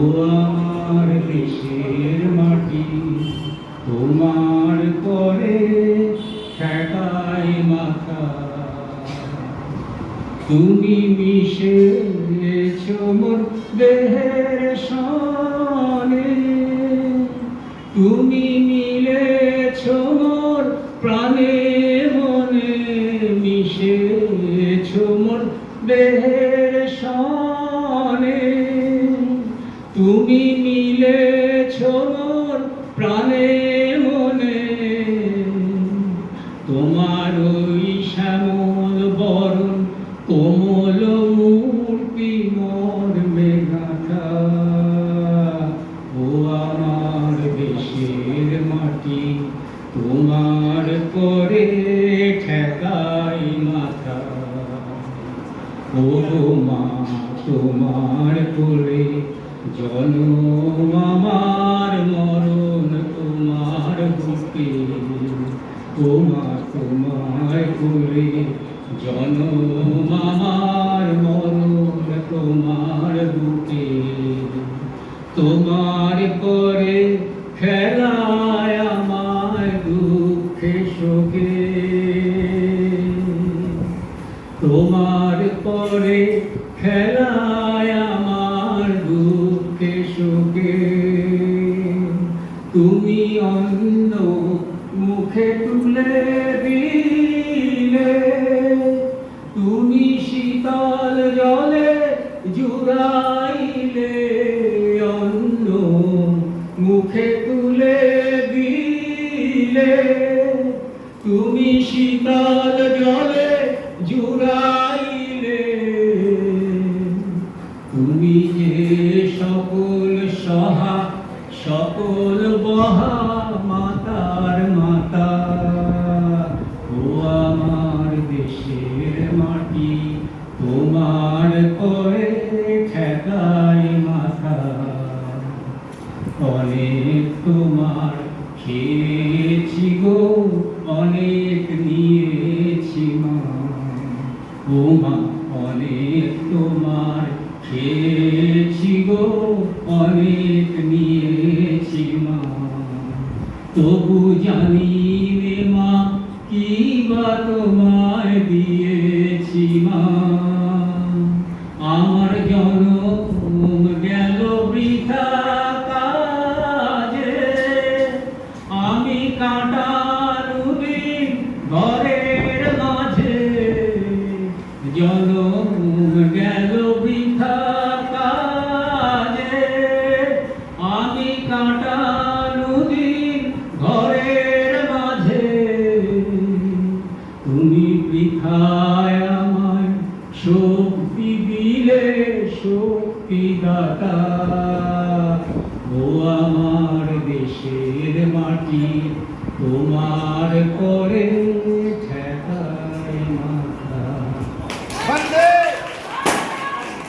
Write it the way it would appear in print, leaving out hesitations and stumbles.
ও আমার দেশের মাটি, তোমার পরে ঠেকাই মাথা। তুমি মিশেছ মোর দেহের সনে, তুমি মিলেছ মোর প্রাণে মনে, মিশেছ মোর দেহের সনে, তুমি মিলেছ মোর প্রাণে মনে। তোমার ওই শ্যামল বরণ কোমল মূর্তি মোর মেঘাটা। ও আমার দেশের মাটি, তোমার করে ঠেকাই মাথা। ও মা তোমার কোলে জনম আমার, মরণ তোমার বুকে। ও মা তোমার কোলে জনম আমার, মরণ তোমার বুকে। তোমার করে খেলায় আমার দুঃখে শোকে, তোমার পরে খেলায় আমার দুঃখে শোকে। তুমি অন্য মুখে তুলে দিলে, তুমি শীতল জলে জুড়াইলে, অন্য মুখে তুলে দিলে, তুমি শীতল জলে জুড়াইলে। তুমি যে সকল সহা সকল বহা মাতার মাতা। ও আমার দেশের মাটি, তোমার করে ঠেকাই মাথা। অনেক তোমার খেয়েছি গো, অনেক নিয়েছি মা। ও মা অনেক তোমার খেয়েছি গো, অনেক নিয়েছি মা। তবু জানি রে মা, কি বা তোমায় দিয়েছি মা। আমার জনম গেল বৃথা কাজে, আমি কাটালু দিন ঘরের মাঝে। জনম গেল বৃথা কাজে, আমি কাটালু দিন ঘরের মাঝে। তুমি বৃথায় আমায় শক্তি দিলে, শক্তি দাতা। ও আমার দেশের মাটি, তোমার করে ঠেকাই মাথা।